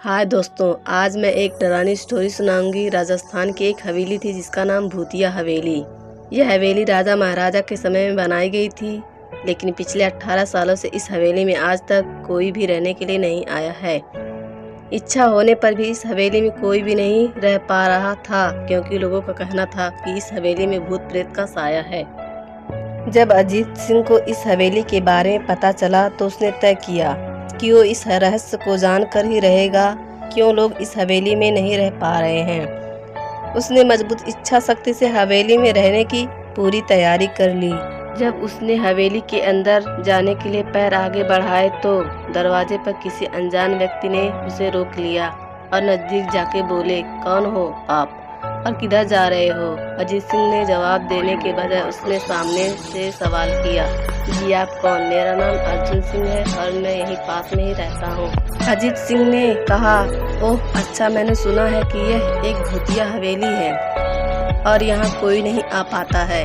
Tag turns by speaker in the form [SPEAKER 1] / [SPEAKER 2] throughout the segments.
[SPEAKER 1] हाय दोस्तों, आज मैं एक डरावनी स्टोरी सुनाऊंगी। राजस्थान की एक हवेली थी जिसका नाम भूतिया हवेली। यह हवेली राजा महाराजा के समय में बनाई गई थी, लेकिन पिछले 18 सालों से इस हवेली में आज तक कोई भी रहने के लिए नहीं आया है। इच्छा होने पर भी इस हवेली में कोई भी नहीं रह पा रहा था, क्योंकि लोगों का कहना था कि इस हवेली में भूत प्रेत का साया है। जब अजीत सिंह को इस हवेली के बारे में पता चला तो उसने तय किया कि वो इस रहस्य को जानकर ही रहेगा, क्यों लोग इस हवेली में नहीं रह पा रहे हैं। उसने मजबूत इच्छा शक्ति से हवेली में रहने की पूरी तैयारी कर ली। जब उसने हवेली के अंदर जाने के लिए पैर आगे बढ़ाए तो दरवाजे पर किसी अनजान व्यक्ति ने उसे रोक लिया और नजदीक जाके बोले, कौन हो आप और किधर जा रहे हो? अजीत सिंह ने जवाब देने के बजाय उसने सामने से सवाल किया, जी आप कौन? मेरा नाम अर्जुन सिंह है और मैं यहीं पास में ही रहता हूँ। अजीत सिंह ने कहा, ओह अच्छा, मैंने सुना है कि यह एक भूतिया हवेली है और यहाँ कोई नहीं आ पाता है,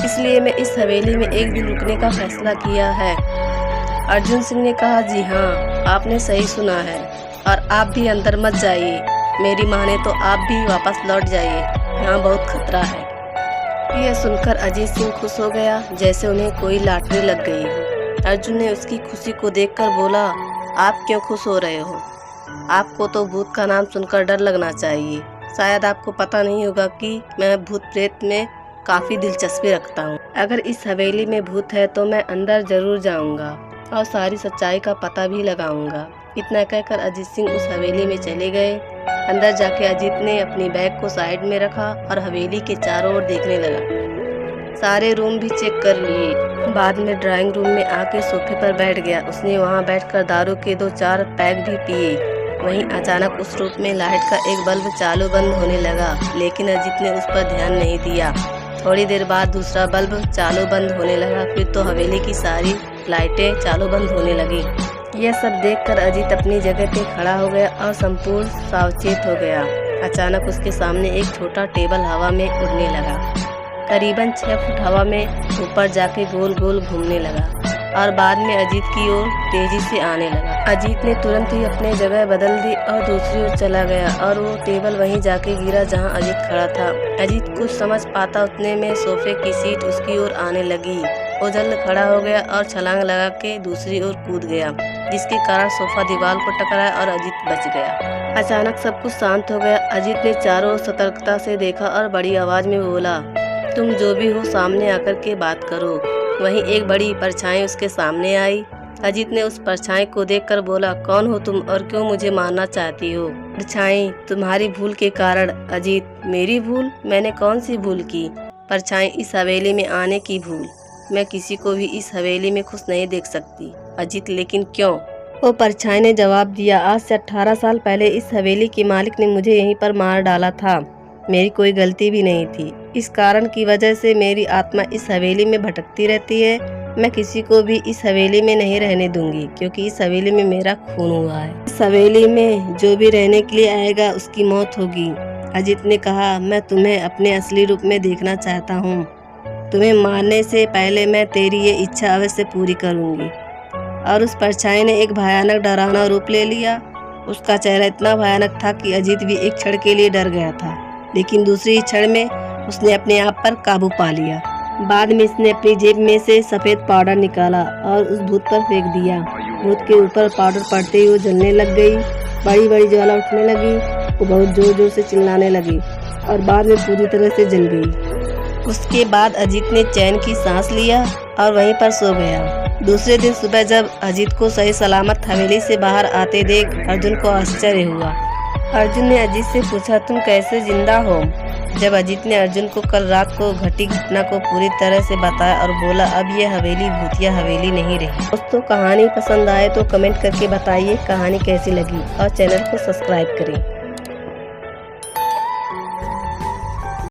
[SPEAKER 1] इसलिए मैं इस हवेली में एक दिन रुकने का फैसला किया है। अर्जुन सिंह ने कहा, जी हाँ, आपने सही सुना है और आप भी अंदर मत जाइए। मेरी माने तो आप भी वापस लौट जाइए, यहाँ बहुत खतरा है। यह सुनकर अजीत सिंह खुश हो गया, जैसे उन्हें कोई लॉटरी लग गई हो। अर्जुन ने उसकी खुशी को देखकर बोला, आप क्यों खुश हो रहे हो? आपको तो भूत का नाम सुनकर डर लगना चाहिए। शायद आपको पता नहीं होगा कि मैं भूत प्रेत में काफ़ी दिलचस्पी रखता हूँ। अगर इस हवेली में भूत है तो मैं अंदर जरूर जाऊँगा और सारी सच्चाई का पता भी लगाऊंगा। इतना कहकर अजीत सिंह उस हवेली में चले गए। अंदर जाके अजीत ने अपनी बैग को साइड में रखा और हवेली के चारों ओर देखने लगा। सारे रूम भी चेक कर लिए। बाद में ड्राइंग रूम में आके सोफे पर बैठ गया। उसने वहां बैठकर दारू के 2-4 पैग भी पिए। वहीं अचानक उस रूम में लाइट का एक बल्ब चालू बंद होने लगा, लेकिन अजीत ने उस पर ध्यान नहीं दिया। थोड़ी देर बाद दूसरा बल्ब चालू बंद होने लगा, फिर तो हवेली की सारी लाइटें चालू बंद होने लगी। यह सब देखकर अजीत अपनी जगह पे खड़ा हो गया और संपूर्ण सावचेत हो गया। अचानक उसके सामने एक छोटा टेबल हवा में उड़ने लगा। करीबन 6 फुट हवा में ऊपर जाके गोल गोल घूमने लगा और बाद में अजीत की ओर तेजी से आने लगा। अजीत ने तुरंत ही अपनी जगह बदल दी और दूसरी ओर चला गया और वो टेबल वहीं जाके गिरा जहां अजीत खड़ा था। अजीत कुछ समझ पाता उतने में सोफे की सीट उसकी ओर आने लगी। वो जल्द खड़ा हो गया और छलांग लगा के दूसरी ओर कूद गया, जिसके कारण सोफा दीवार को टकराया और अजीत बच गया। अचानक सब कुछ शांत हो गया। अजीत ने चारों ओर सतर्कता से देखा और बड़ी आवाज में बोला, तुम जो भी हो सामने आकर के बात करो। वहीं एक बड़ी परछाई उसके सामने आई। अजीत ने उस परछाई को देखकर बोला, कौन हो तुम और क्यों मुझे मारना चाहती हो? परछाई, तुम्हारी भूल के कारण। अजीत, मेरी भूल? मैंने कौन सी भूल की? परछाई, इस हवेली में आने की भूल। मैं किसी को भी इस हवेली में खुश नहीं देख सकती। अजीत, लेकिन क्यों? वो परछाई ने जवाब दिया, आज से 18 साल पहले इस हवेली के मालिक ने मुझे यहीं पर मार डाला था। मेरी कोई गलती भी नहीं थी। इस कारण की वजह से मेरी आत्मा इस हवेली में भटकती रहती है। मैं किसी को भी इस हवेली में नहीं रहने दूंगी, क्योंकि इस हवेली में मेरा खून हुआ है। इस हवेली में जो भी रहने के लिए आएगा उसकी मौत होगी। अजीत ने कहा, मैं तुम्हें अपने असली रूप में देखना चाहता हूँ। तुम्हें मारने से पहले मैं तेरी ये इच्छा अवश्य पूरी करूंगी। और उस परछाई ने एक भयानक डरावना रूप ले लिया। उसका चेहरा इतना भयानक था कि अजीत भी एक क्षण के लिए डर गया था, लेकिन दूसरी क्षण में उसने अपने आप पर काबू पा लिया। बाद में इसने अपनी जेब में से सफेद पाउडर निकाला और उस भूत पर फेंक दिया। भूत के ऊपर पाउडर पड़ते ही वो जलने लग गई। बड़ी बड़ी ज्वाला उठने लगी। वो बहुत जोर जोर से चिल्लाने लगी और बाद में पूरी तरह से जल गई। उसके बाद अजीत ने चैन की सांस लिया और वहीं पर सो गया। दूसरे दिन सुबह जब अजीत को सही सलामत हवेली से बाहर आते देख अर्जुन को आश्चर्य हुआ। अर्जुन ने अजीत से पूछा, तुम कैसे जिंदा हो? जब अजीत ने अर्जुन को कल रात को घटी घटना को पूरी तरह से बताया और बोला, अब ये हवेली भूतिया हवेली नहीं रही। दोस्तों, कहानी पसंद आए तो कमेंट करके बताइए कहानी कैसी लगी और चैनल को सब्सक्राइब करें।